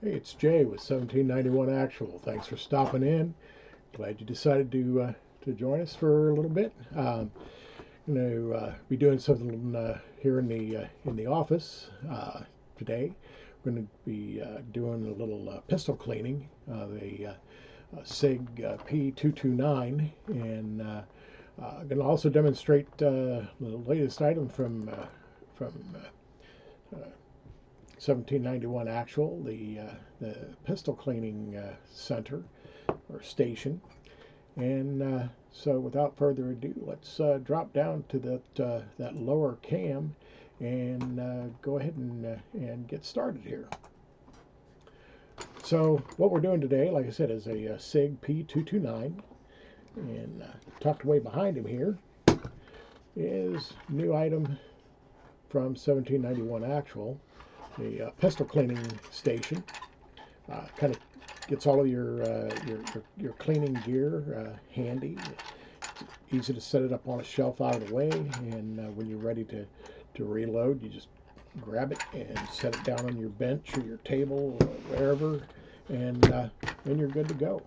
Hey, it's Jay with 1791 Actual. Thanks for stopping in. Glad you decided to join us for a little bit. Be doing something here in the office today. We're going to be doing a little pistol cleaning of a SIG P229, and I'm going to also demonstrate the latest item from 1791 Actual, the pistol cleaning center or station. And so without further ado, let's drop down to that lower cam and go ahead and get started here. So what we're doing today, like I said, is a SIG P229, and tucked away behind him here is a new item from 1791 Actual, a pistol cleaning station. Kind of gets all of your cleaning gear handy. It's easy to set it up on a shelf out of the way, and when you're ready to reload, you just grab it and set it down on your bench or your table or wherever, and then you're good to go.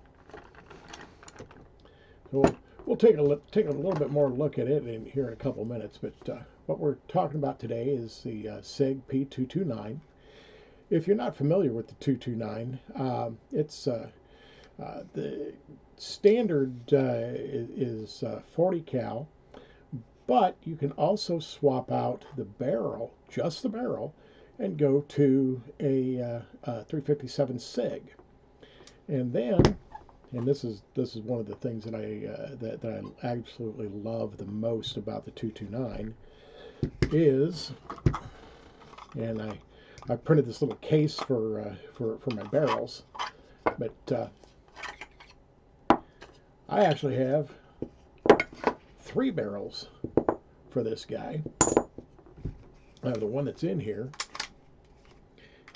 So we'll take a little bit more look at it here in a couple minutes, but what we're talking about today is the SIG P229. If you're not familiar with the 229, it's the standard is 40 cal, but you can also swap out the barrel, just the barrel, and go to a 357 SIG. And then, and this is one of the things that I absolutely love the most about the 229 is, and I printed this little case for my barrels, but I actually have 3 barrels for this guy. I have the one that's in here,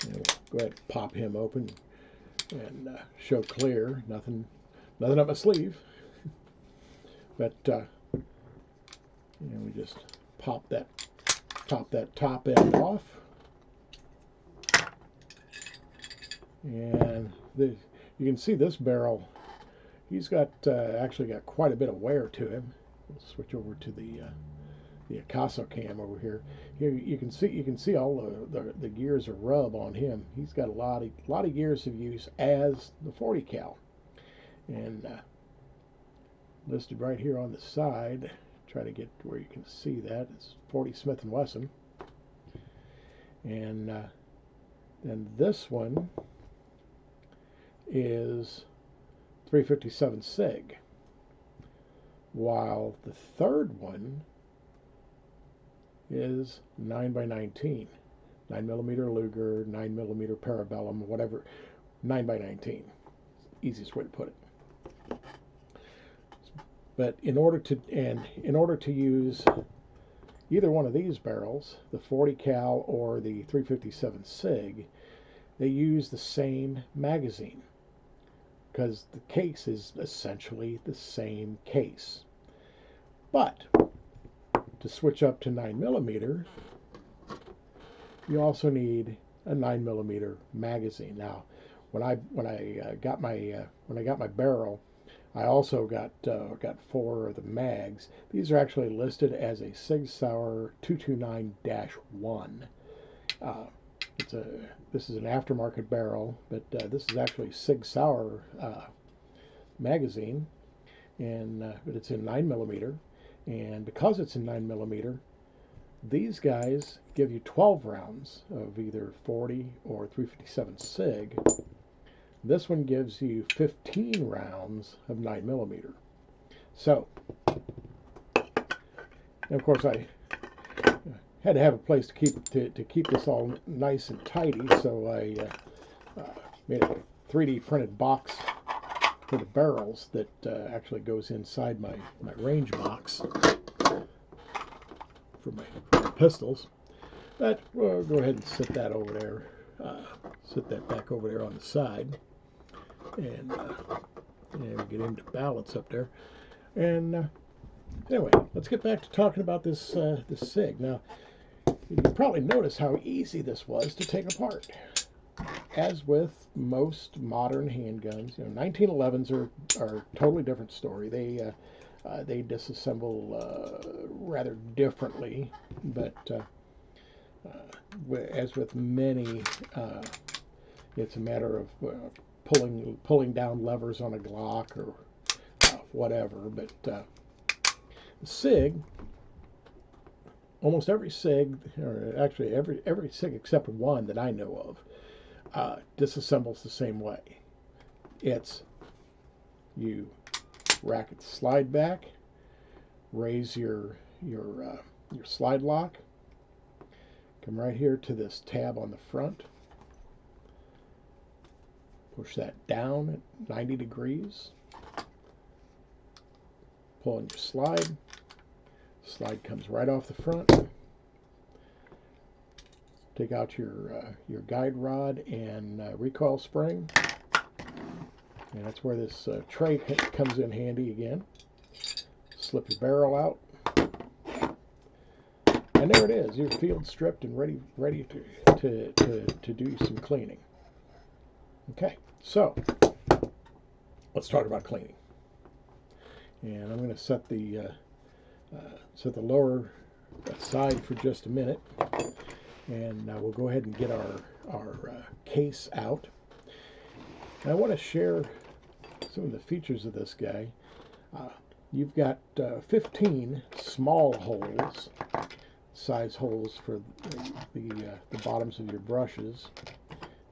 and we'll go ahead and pop him open and show clear. Nothing up my sleeve, but we just pop that top end off. And you can see this barrel, he's got actually got quite a bit of wear to him. We'll switch over to the Acaso cam over here. Here you can see all the gears of rub on him. He's got a lot of years of use as the 40 cal, and listed right here on the side. Try to get where you can see that. It's 40 Smith & Wesson, and then this one is 357 SIG, while the third one is 9x19, 9mm Luger, 9mm Parabellum, whatever, 9x19, easiest way to put it. But in order to use either one of these barrels, the 40 cal or the 357 SIG, they use the same magazine, because the case is essentially the same case. But to switch up to 9mm, you also need a 9mm magazine. Now, when I got my barrel, I also got 4 of the mags. These are actually listed as a SIG Sauer 229-1. This is an aftermarket barrel, but this is actually SIG Sauer magazine, and but it's in 9mm, and because it's in 9mm, these guys give you 12 rounds of either 40 or 357 SIG. This one gives you 15 rounds of 9mm. So, and of course, I had to have a place to keep this all nice and tidy, so I made a 3D printed box for the barrels that actually goes inside my range box for my pistols. But we'll go ahead and set that over there, set that back over there on the side, and get into balance up there. And anyway, let's get back to talking about this SIG. Now, you probably notice how easy this was to take apart. as with most modern handguns, 1911s are a totally different story. They disassemble rather differently, but as with many, it's a matter of pulling down levers on a Glock or whatever. But SIG, almost every SIG, or actually every SIG except one that I know of, disassembles the same way. It's you rack it slide back, raise your slide lock, come right here to this tab on the front, push that down at 90 degrees, pull in your slide, comes right off the front, take out your guide rod and recoil spring, and that's where this tray comes in handy again. Slip your barrel out, and there it is. You're field stripped and ready to do some cleaning. Okay, so let's talk about cleaning. And I'm going to set the lower aside for just a minute, and we'll go ahead and get our case out. And I want to share some of the features of this guy. You've got 15 small holes, size holes for the bottoms of your brushes,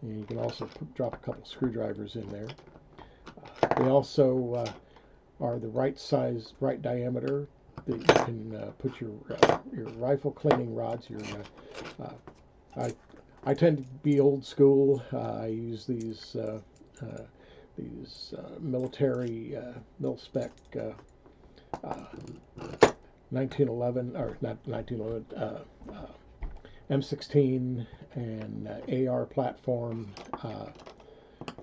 and you can also drop a couple screwdrivers in there. They also are the right size, right diameter that you can put your rifle cleaning rods. I tend to be old school. I use these military mil-spec 1911 or not 1911 M16 and AR platform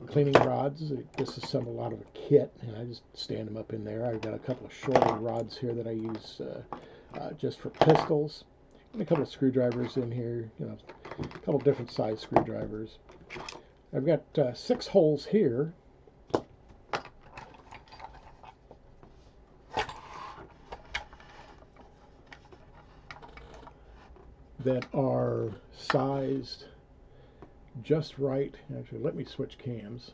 cleaning rods. They disassemble out of a kit, and I just stand them up in there. I've got a couple of shorter rods here that I use just for pistols, and a couple of screwdrivers in here, a couple of different size screwdrivers. I've got 6 holes here. That are sized just right. Actually, let me switch cams.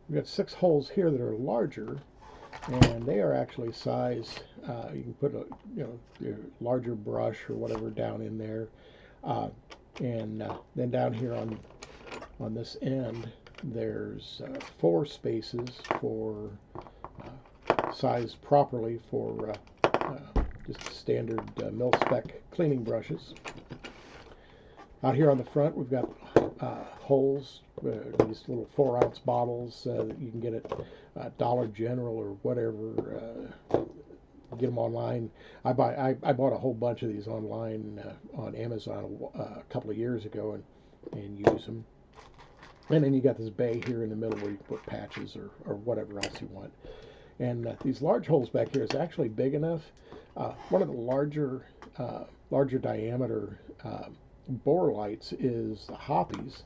We've got 6 holes here that are larger, and they are actually sized. You can put your larger brush or whatever down in there, and then down here on this end, there's 4 spaces for sized properly for just standard mil-spec cleaning brushes. Out here on the front, we've got holes, these little 4-ounce bottles that you can get at Dollar General or whatever. Get them online. I bought a whole bunch of these online on Amazon a couple of years ago and use them. And then you got this bay here in the middle where you can put patches or whatever else you want. And these large holes back here is actually big enough. One of the larger diameter bore lights is the Hoppies,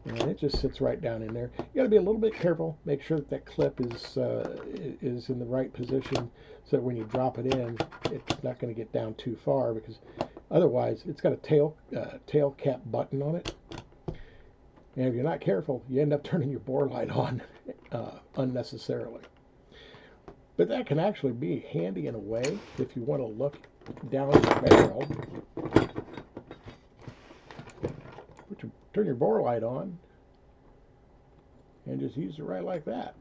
and it just sits right down in there. You got to be a little bit careful. Make sure that clip is in the right position, so that when you drop it in, it's not going to get down too far, because otherwise it's got a tail cap button on it, and if you're not careful, you end up turning your bore light on unnecessarily. But that can actually be handy in a way if you want to look down the barrel. Turn your bore light on and just use it right like that.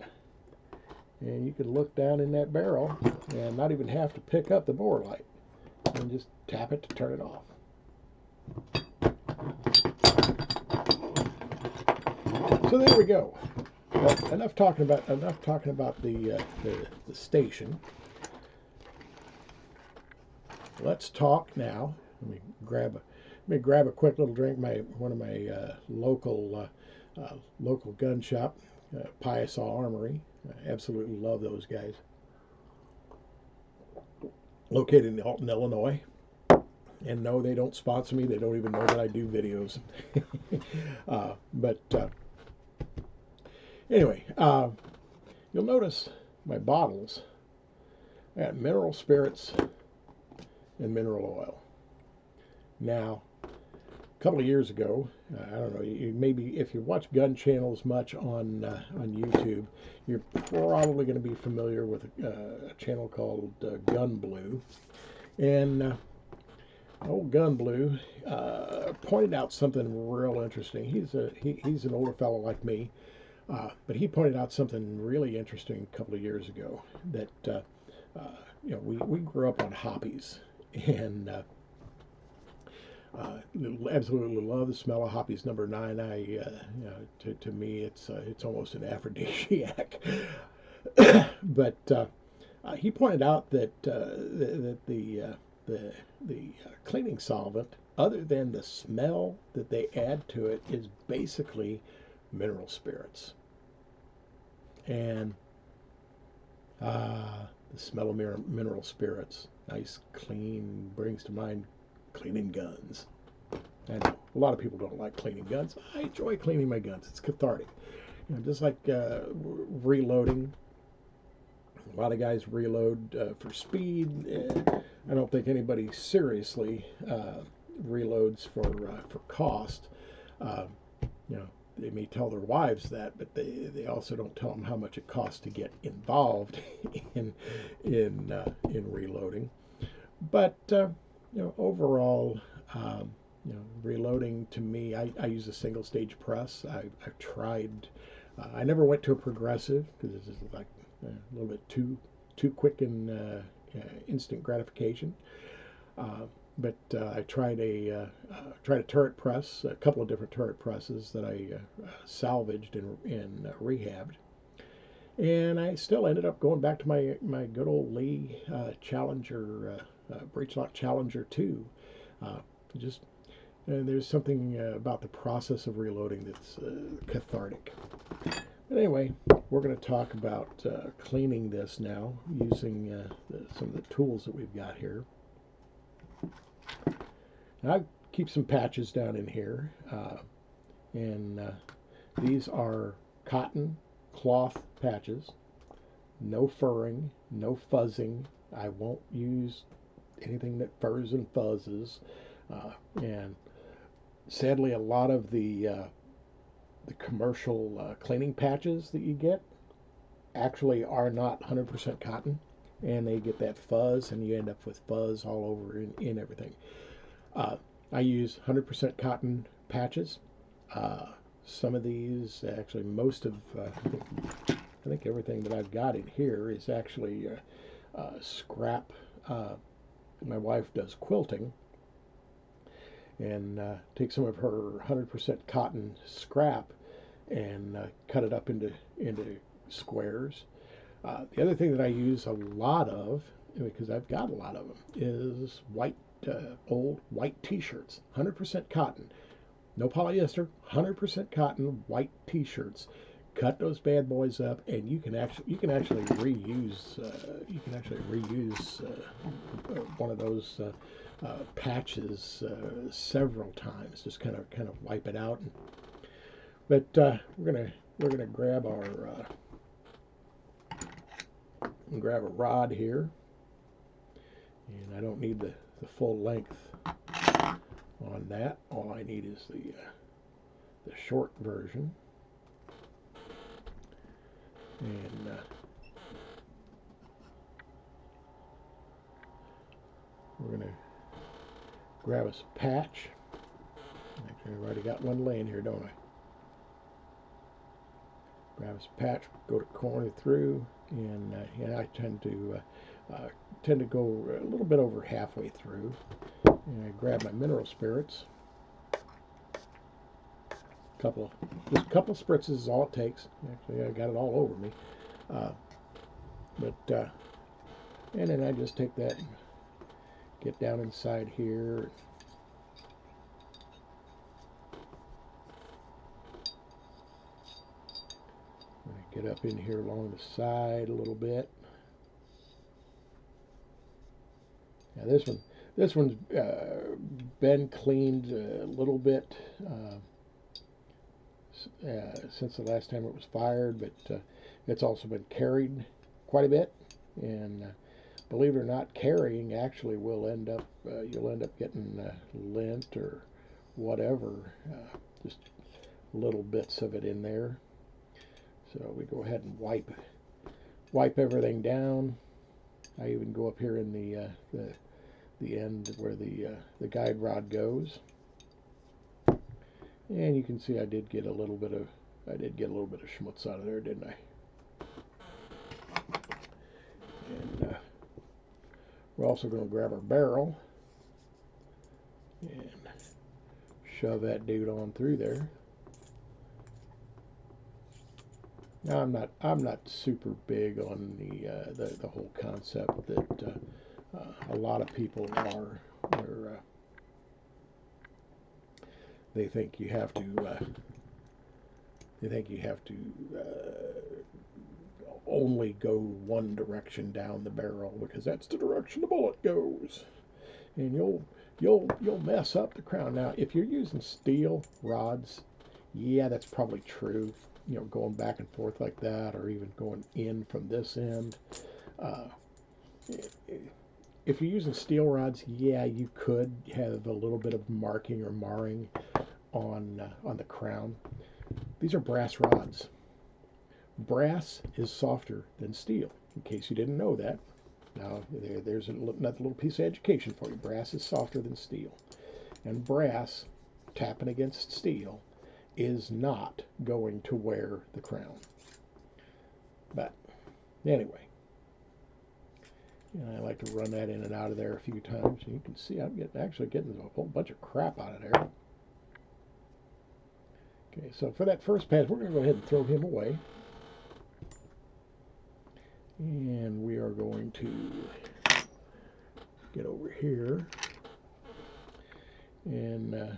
And you can look down in that barrel and not even have to pick up the bore light, and just tap it to turn it off. So there we go. Well, enough talking about the station. Let's talk now. Let me grab a quick little drink. One of my local gun shop, Piasaw Armory. I absolutely love those guys. Located in Alton, Illinois. And no, they don't sponsor me. They don't even know that I do videos. But anyway, you'll notice my bottles. I got mineral spirits and mineral oil. Now, a couple of years ago, I don't know, maybe if you watch gun channels much on YouTube, you're probably going to be familiar with a channel called Gun Blue. And old Gun Blue pointed out something real interesting. He's an older fellow like me, but he pointed out something really interesting a couple of years ago that we grew up on hoppies, and absolutely love the smell of hoppies number 9. To me it's almost an aphrodisiac. But he pointed out that the cleaning solvent, other than the smell that they add to it, is basically mineral spirits. And the smell of mineral spirits, nice, clean, brings to mind cleaning guns. I know a lot of people don't like cleaning guns. I enjoy cleaning my guns. It's cathartic. Just like reloading. A lot of guys reload for speed. I don't think anybody seriously reloads for cost. They may tell their wives that, but they also don't tell them how much it costs to get involved in reloading. But overall, reloading to me, I use a single stage press. I've tried. I never went to a progressive because it's just like a little bit too quick and instant gratification. But I tried a turret press, a couple of different turret presses that I salvaged and rehabbed, and I still ended up going back to my good old Lee Challenger breechlock Challenger 2. Just there's something about the process of reloading that's cathartic. But anyway, we're going to talk about cleaning this now using some of the tools that we've got here. Now, I keep some patches down in here, and these are cotton cloth patches. No furring, no fuzzing. I won't use anything that furs and fuzzes. And sadly, a lot of the commercial cleaning patches that you get actually are not 100% cotton, and they get that fuzz, and you end up with fuzz all over in everything. I use 100% cotton patches. Some of these, actually most of, I think everything that I've got in here is actually scrap. My wife does quilting, and take some of her 100% cotton scrap and cut it up into squares. The other thing that I use a lot of, because I've got a lot of them, is old white t-shirts, 100% cotton, no polyester, 100% cotton white t-shirts. Cut those bad boys up, and you can actually reuse one of those patches several times. Just kind of wipe it out. But we're gonna grab grab a rod here, and I don't need the full length on that. All I need is the short version. And we're going to grab us a patch. Actually, I've already got one laying here, don't I? Grab us a patch, go to corner through, and I tend to go a little bit over halfway through. And I grab my mineral spirits. Just a couple spritzes is all it takes. Actually, I got it all over me. And then I just take that and get down inside here. Get up in here along the side a little bit. Now This one's been cleaned a little bit since the last time it was fired, but it's also been carried quite a bit. And believe it or not, carrying actually will end up you'll end up getting lint or whatever, just little bits of it in there. So we go ahead and wipe everything down. I even go up here in the end where the guide rod goes, and you can see I did get a little bit of schmutz out of there, didn't I? And we're also going to grab our barrel and shove that dude on through there. Now I'm not super big on the whole concept that a lot of people are, where they think you have to only go one direction down the barrel because that's the direction the bullet goes, and you'll mess up the crown. Now, if you're using steel rods, yeah, that's probably true. You know, going back and forth like that, or even going in from this end. If you're using steel rods, yeah, you could have a little bit of marking or marring on the crown. These are brass rods. Brass is softer than steel, in case you didn't know that. Now, there's another little piece of education for you. Brass is softer than steel. And brass tapping against steel is not going to wear the crown. But anyway, I like to run that in and out of there a few times. And you can see I'm actually getting a whole bunch of crap out of there. Okay, so for that first pass, we're going to go ahead and throw him away. And we are going to get over here and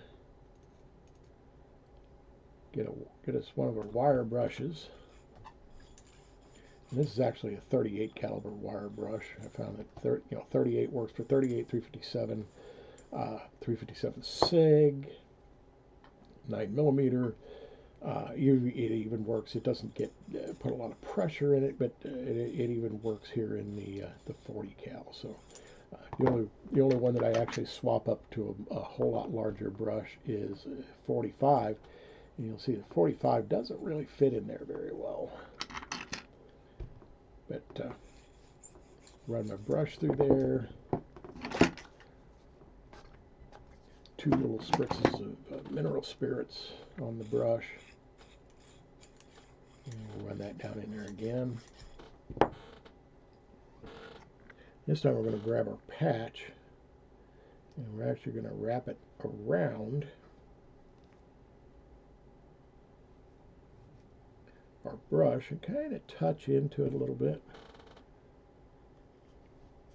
get us one of our wire brushes. And this is actually a 38 caliber wire brush. I found that 38 works for 38, 357, 357 SIG, 9mm. It even works. It doesn't get put a lot of pressure in it, but it even works here in the 40 cal. So the only one that I actually swap up to a whole lot larger brush is 45, and you'll see the 45 doesn't really fit in there very well. But run my brush through there. 2 little spritzes of mineral spirits on the brush. And we'll run that down in there again. This time we're going to grab our patch, and we're actually going to wrap it around our brush and kind of touch into it a little bit.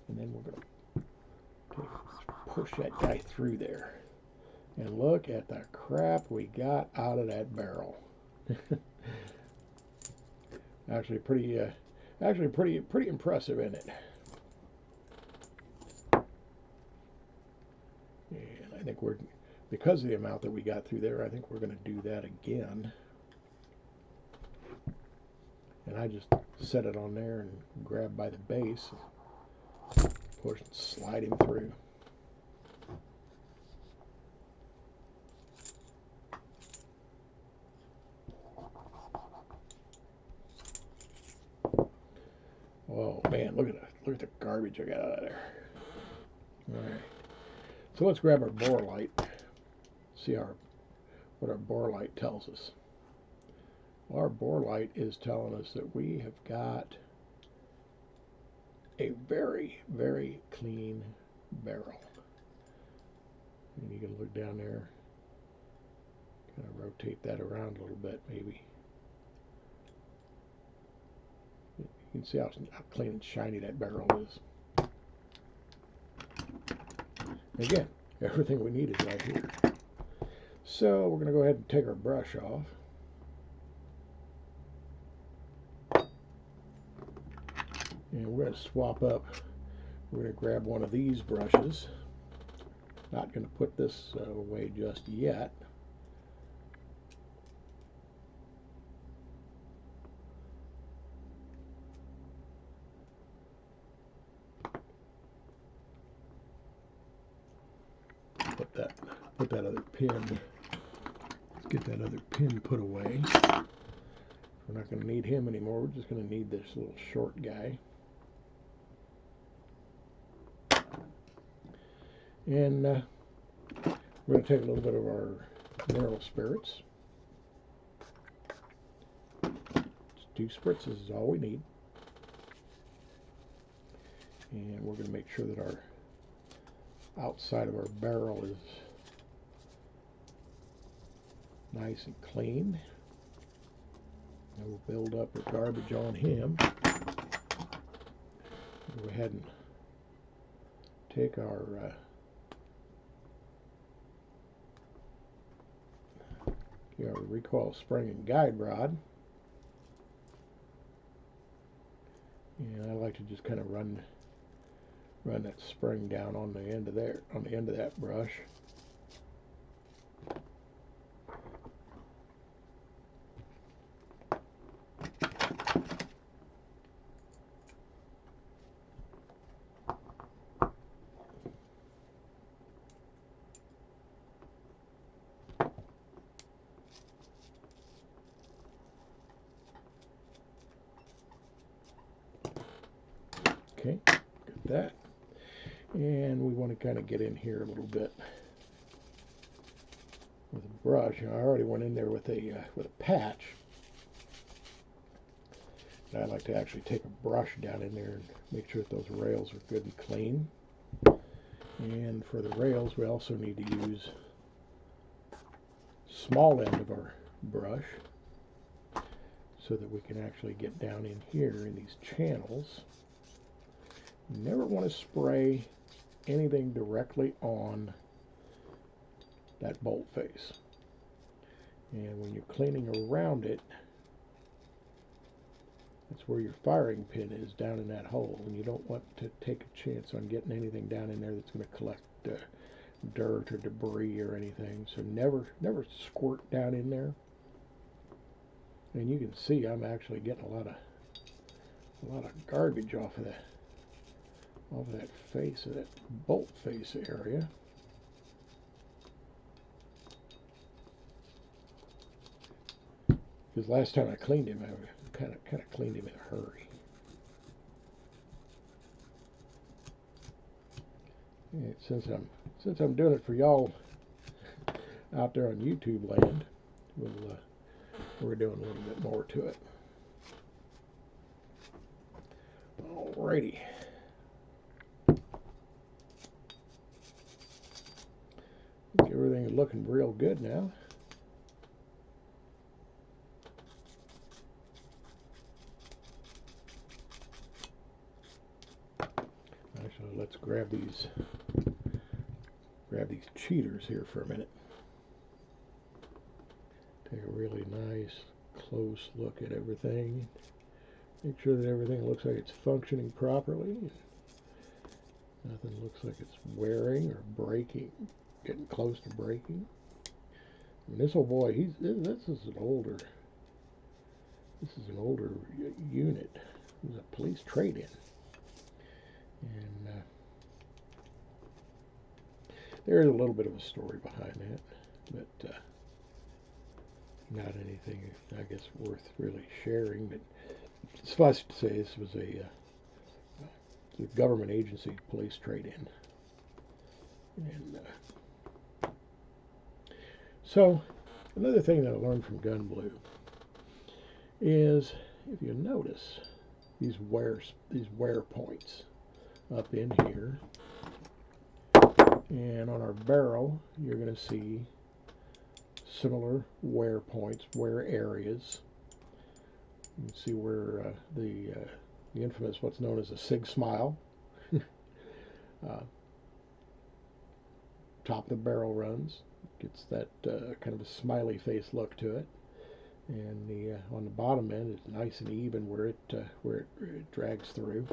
And then we're going to push that guy through there. And look at the crap we got out of that barrel. Actually pretty impressive, isn't it? And I think because of the amount that we got through there, I think we're going to do that again. And I just set it on there and grab by the base, push and slide him through. Oh man, look at the garbage I got out of there. All right, so let's grab our bore light. See what our bore light tells us. Our bore light is telling us that we have got a very, very clean barrel. And you can look down there, kind of rotate that around a little bit maybe. You can see how clean and shiny that barrel is. Again, everything we need is right here. So we're going to go ahead and take our brush off. And we're going to swap up. We're going to grab one of these brushes. Not going to put this away just yet. Put that other pin. Let's get that other pin put away. We're not going to need him anymore. We're just going to need this little short guy. And we're going to take a little bit of our mineral spirits. Just 2 spritzes is all we need. And we're going to make sure that our outside of our barrel is nice and clean. And we'll build up our garbage on him. Go ahead and take our recoil spring and guide rod. And I like to just kind of run that spring down on the end of that brush. Okay, got that. And we want to kind of get in here a little bit with a brush. I already went in there with a patch. And I like to actually take a brush down in there and make sure that those rails are good and clean. And for the rails, we also need to use small end of our brush so that we can actually get down in here in these channels. You never want to spray anything directly on that bolt face. And when you're cleaning around it, that's where your firing pin is, down in that hole. And you don't want to take a chance on getting anything down in there that's going to collect dirt or debris or anything. So never squirt down in there. And you can see I'm actually getting a lot of garbage off of that face, of that bolt face area. Because last time I cleaned him, I kind of cleaned him in a hurry. And since I'm doing it for y'all out there on YouTube land, we're doing a little bit more to it. Alrighty. I think everything is looking real good now. Actually, let's grab these cheaters here for a minute. Take a really nice close look at everything. Make sure that everything looks like it's functioning properly. Nothing looks like it's wearing or breaking, getting close to breaking. I mean, this old boy, this is an older unit. It was a police trade-in. And there is a little bit of a story behind that, but not anything, I guess, worth really sharing. But suffice it to say, this was a government agency police trade-in. And so another thing that I learned from Gun Blue is, if you notice these wear points up in here, and on our barrel you're going to see similar wear points, wear areas. You can see where the infamous, what's known as a SIG smile, top of the barrel runs, gets that kind of a smiley face look to it, and the on the bottom end is nice and even where it drags through.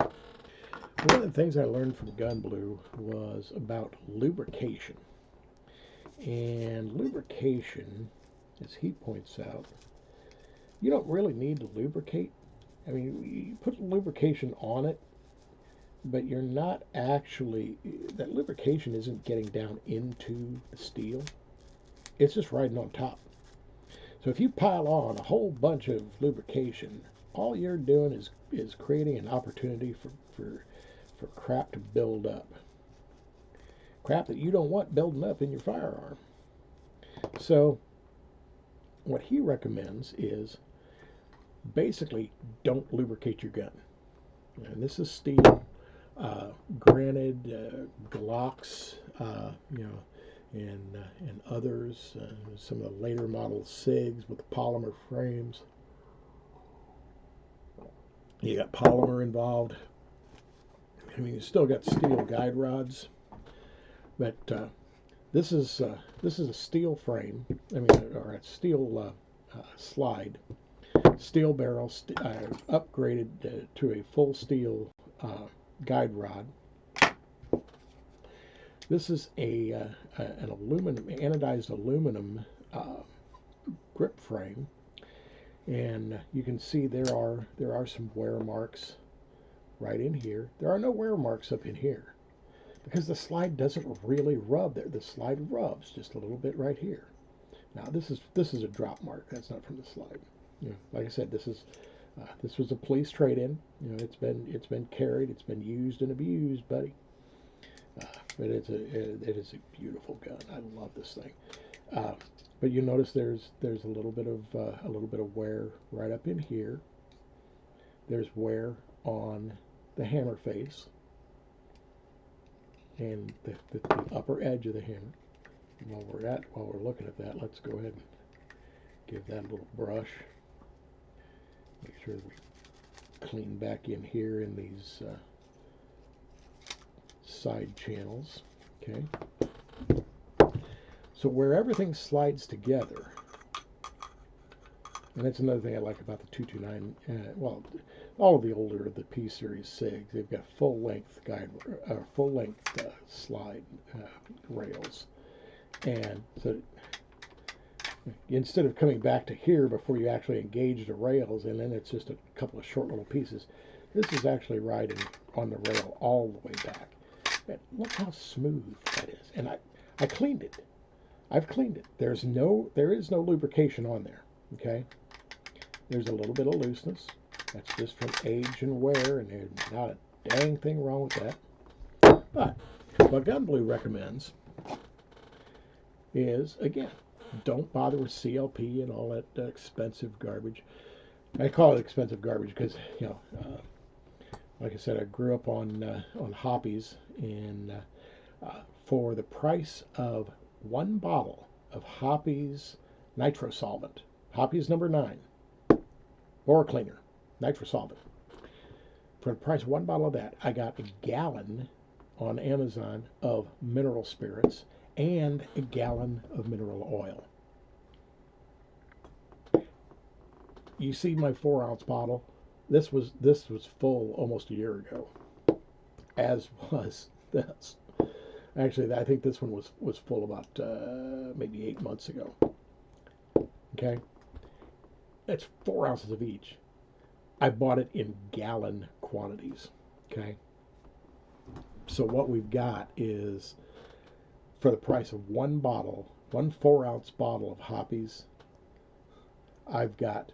One of the things I learned from Gun Blue was about lubrication. And lubrication, as he points out, you don't really need to lubricate. I mean, you put lubrication on it, but you're not actually, that lubrication isn't getting down into the steel. It's just riding on top. So if you pile on a whole bunch of lubrication, all you're doing is creating an opportunity for crap to build up. Crap that you don't want building up in your firearm. So what he recommends is basically don't lubricate your gun. And this is steel. Granted, Glocks, and others, some of the later model SIGs with the polymer frames. You got polymer involved. I mean, you still got steel guide rods, but this is a steel frame. I mean, or a steel slide, steel barrel, upgraded to a full steel guide rod. This is an anodized aluminum grip frame, and you can see there are some wear marks right in here. There are no wear marks up in here because the slide doesn't really rub there. The slide rubs just a little bit right here. Now this is a drop mark. That's not from the slide. Like I said, this was a police trade-in. It's been carried, it's been used and abused, buddy. But it is a beautiful gun. I love this thing. But you notice there's a little bit of wear right up in here. There's wear on the hammer face and the upper edge of the hammer. And while we're looking at that, let's go ahead and give that a little brush. Make sure we clean back in here in these side channels. Okay. So where everything slides together, and that's another thing I like about the 229. Well, all of the older the P series SIGs, they've got full length slide rails, and so instead of coming back to here before you actually engage the rails, and then it's just a couple of short little pieces, this is actually riding on the rail all the way back. And look how smooth that is. And I cleaned it. I've cleaned it. There is no lubrication on there. Okay? There's a little bit of looseness. That's just from age and wear, and there's not a dang thing wrong with that. But what Gun Blue recommends is, again, don't bother with CLP and all that expensive garbage. I call it expensive garbage because, like I said, I grew up on Hoppies, and for the price of one bottle of Hoppies nitro solvent, Hoppies number 9, bore cleaner, nitro solvent, for the price of one bottle of that, I got a gallon on Amazon of mineral spirits and a gallon of mineral oil. You see my 4-ounce bottle? This was full almost a year ago, as was this. Actually, I think this one was full about maybe 8 months ago. Okay, that's 4 ounces of each. I bought it in gallon quantities. Okay, so what we've got is, for the price of one bottle, one 4-ounce bottle of Hoppies, I've got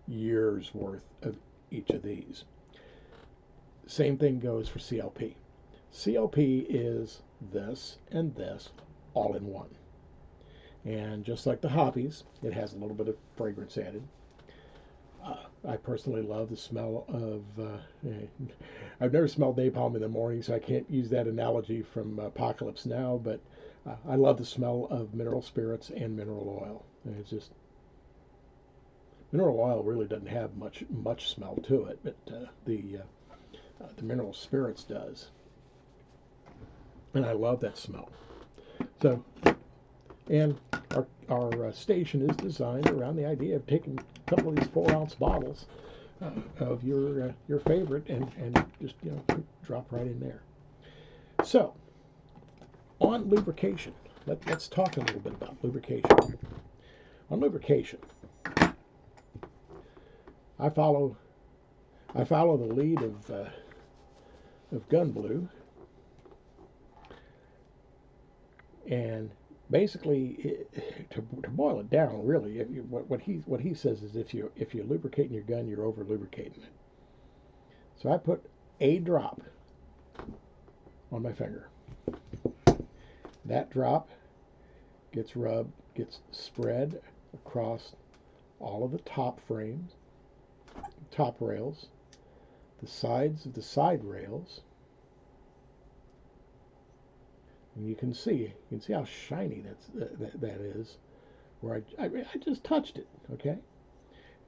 years worth of each of these. Same thing goes for CLP. CLP is this and this all in one. And just like the Hoppies, it has a little bit of fragrance added. I personally love the smell of, I've never smelled napalm in the morning, so I can't use that analogy from Apocalypse Now, but I love the smell of mineral spirits and mineral oil. And it's just, mineral oil really doesn't have much smell to it, but the mineral spirits does. And I love that smell. So, and our station is designed around the idea of taking a couple of these 4-ounce bottles of your favorite and just drop right in there. So, on lubrication, let's talk a little bit about lubrication. On lubrication, I follow the lead of Gun Blue, and basically, to boil it down, really, what he says is if you're lubricating your gun, you're over lubricating it. So I put a drop on my finger. That drop gets spread across all of the top frames, top rails, the sides of the side rails, and you can see how shiny that is. Where I just touched it, okay?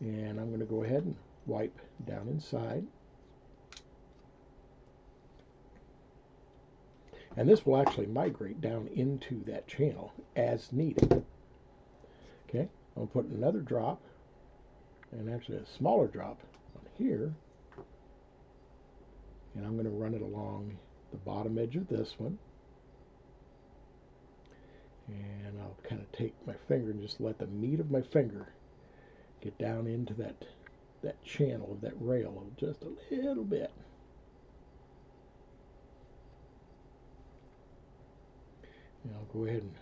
And I'm going to go ahead and wipe down inside. And this will actually migrate down into that channel as needed. Okay, I'll put another drop, and actually a smaller drop on here. And I'm going to run it along the bottom edge of this one. And I'll kind of take my finger and just let the meat of my finger get down into that channel of that rail just a little bit. And I'll go ahead and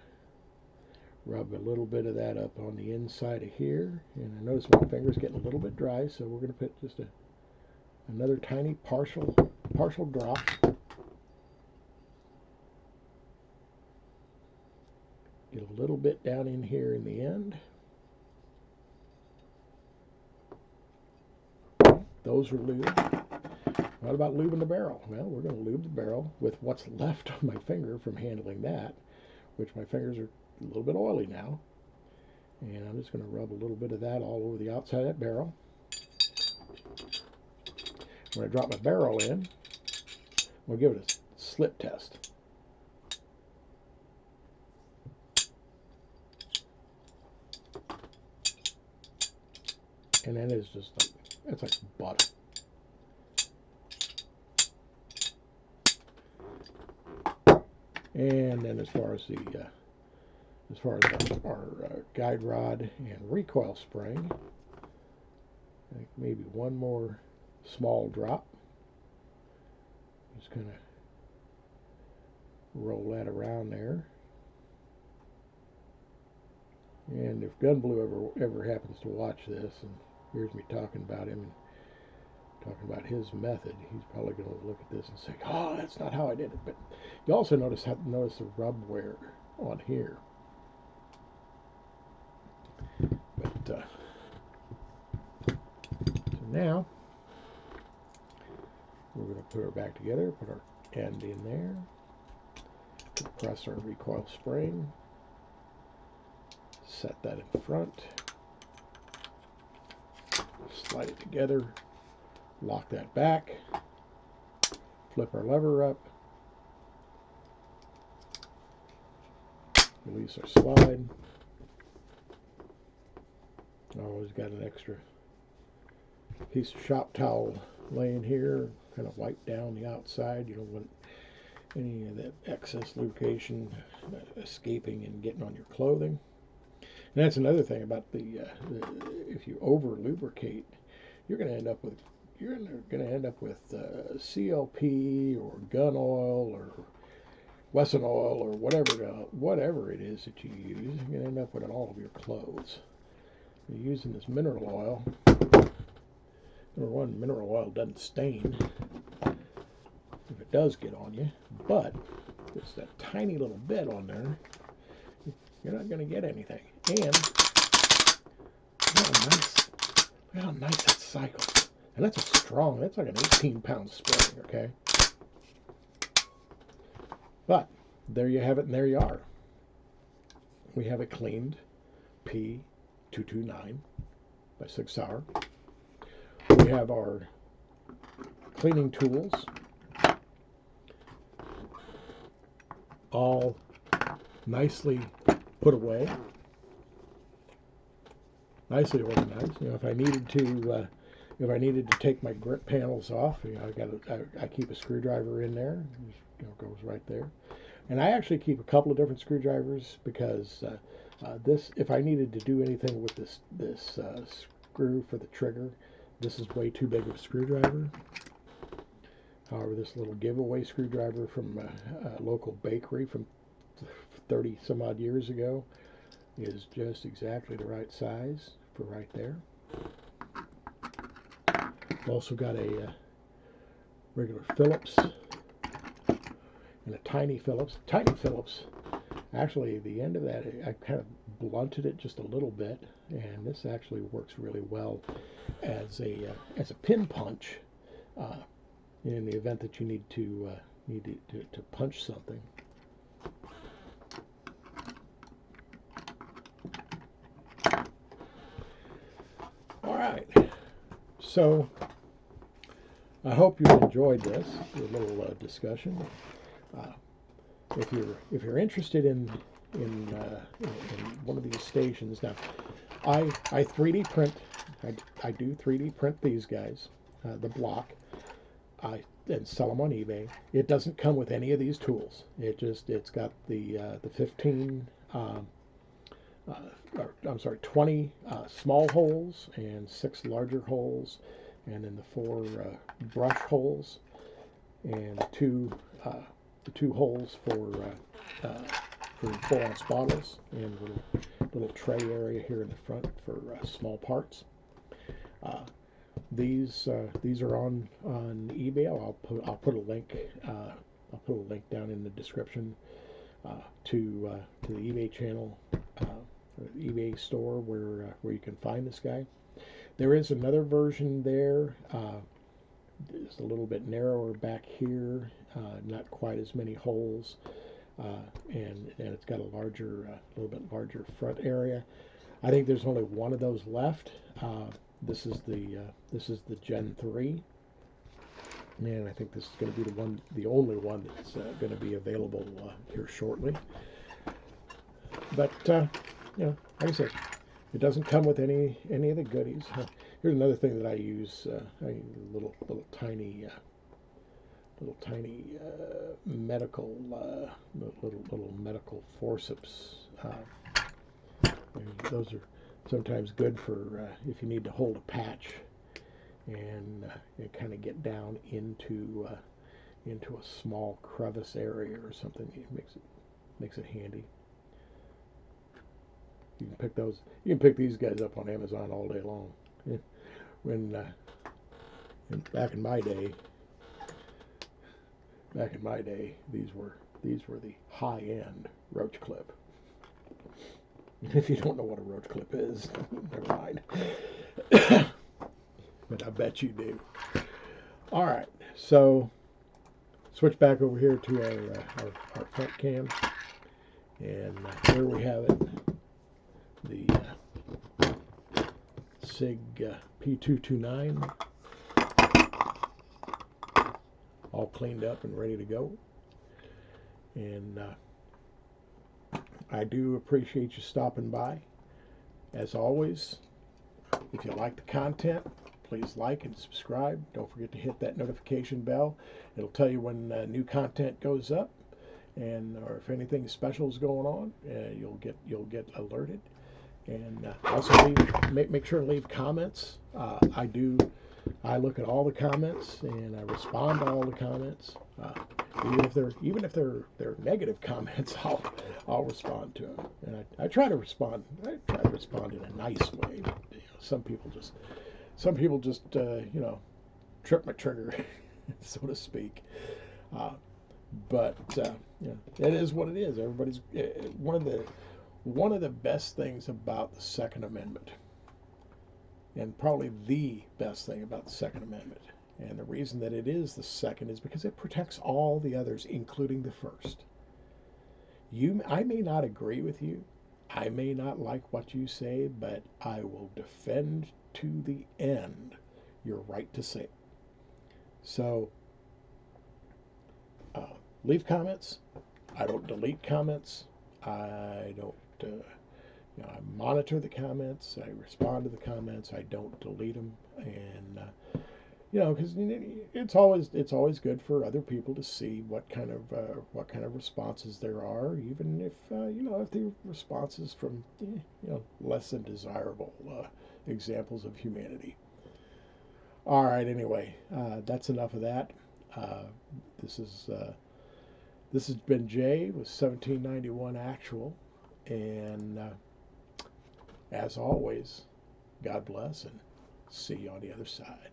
rub a little bit of that up on the inside of here. And I notice my finger's getting a little bit dry, so we're going to put just another tiny partial drop. Get a little bit down in here in the end. Those are lubed. What about lubing the barrel? Well, we're going to lube the barrel with what's left on my finger from handling that, which my fingers are a little bit oily now. And I'm just going to rub a little bit of that all over the outside of that barrel. When I drop my barrel in, we'll give it a slip test. And that is just like, that's like butter. And then as far as our guide rod and recoil spring, I think maybe one more small drop. Just kind of roll that around there. And if Gun Blue ever happens to watch this and hears me talking about him and talking about his method, he's probably going to look at this and say, "Oh, that's not how I did it." But you also notice the rub wear on here. But so now we're going to put her back together, put our end in there, press our recoil spring, set that in front, slide it together, lock that back, flip our lever up, release our slide. Always got an extra piece of shop towel laying here, kind of wipe down the outside. You don't want any of that excess lubrication escaping and getting on your clothing. And that's another thing about if you over lubricate, you're going to end up with CLP or gun oil or Wesson oil or whatever it is that you use. You're going to end up with it all over your clothes. You're using this mineral oil. Number one, mineral oil doesn't stain if it does get on you, but just that tiny little bit on there, you're not going to get anything. And look how nice that cycles. And that's that's like an 18-pound spring, okay? But there you have it, and there you are. We have a cleaned P229 by SIG Sauer. We have our cleaning tools all nicely put away, nicely organized. You know, if I needed to take my grip panels off, you know, I keep a screwdriver in there. It goes right there. And I actually keep a couple of different screwdrivers because this, if I needed to do anything with this screw for the trigger, this is way too big of a screwdriver. However, this little giveaway screwdriver from a local bakery from 30 some odd years ago is just exactly the right size for right there. I've also got a regular Phillips and a tiny Phillips. Tiny Phillips, actually the end of that, I kind of blunted it just a little bit, and this actually works really well as a pin punch in the event that you need to punch something. All right, so I hope you enjoyed this little discussion. If you're interested in one of these stations, now I 3D print. I do 3D print these guys, the block. And sell them on eBay. It doesn't come with any of these tools. It's got the 15 I'm sorry, 20 small holes and 6 larger holes, and then the 4 brush holes, and the two holes for 4-ounce bottles, and a little tray area here in the front for small parts. These are on eBay. I'll put a link. I'll put a link down in the description to the eBay channel, eBay store where you can find this guy. There is another version there. It's a little bit narrower back here, not quite as many holes, and it's got a little bit larger front area. I think there's only one of those left. This is the Gen 3, and I think this is going to be the only one that's going to be available here shortly. But you know, like I said, it doesn't come with any of the goodies. Here's another thing that I use: little tiny medical little medical forceps. Those are sometimes good for if you need to hold a patch and kind of get down into a small crevice area or something. It makes it handy. You can pick those. You can pick these guys up on Amazon all day long. When back in my day, these were the high-end roach clip. If you don't know what a roach clip is, never mind. But I bet you do. All right, so switch back over here to our front cam, and here we have it, the SIG P229, all cleaned up and ready to go. And I do appreciate you stopping by. As always, if you like the content, please like and subscribe. Don't forget to hit that notification bell. It'll tell you when new content goes up, or if anything special is going on, you'll get alerted. And also make sure to leave comments. I look at all the comments and I respond to all the comments. Even if they're negative comments, I'll respond to them. And I try to respond. I try to respond in a nice way. But, some people just trip my trigger, so to speak. But it is what it is. Everybody's one of the best things about the Second Amendment, and probably the best thing about the Second Amendment, and the reason that it is the second is because it protects all the others, including the first. I may not agree with you. I may not like what you say, but I will defend to the end your right to say it. So leave comments. I don't delete comments. I don't. I monitor the comments. I respond to the comments. I don't delete them. And You know, because it's always good for other people to see what kind of responses there are, even if you know, if the responses from you know, less than desirable examples of humanity. All right, anyway, that's enough of that. Uh, this is this has been Jay with 1791 Actual, and as always, God bless and see you on the other side.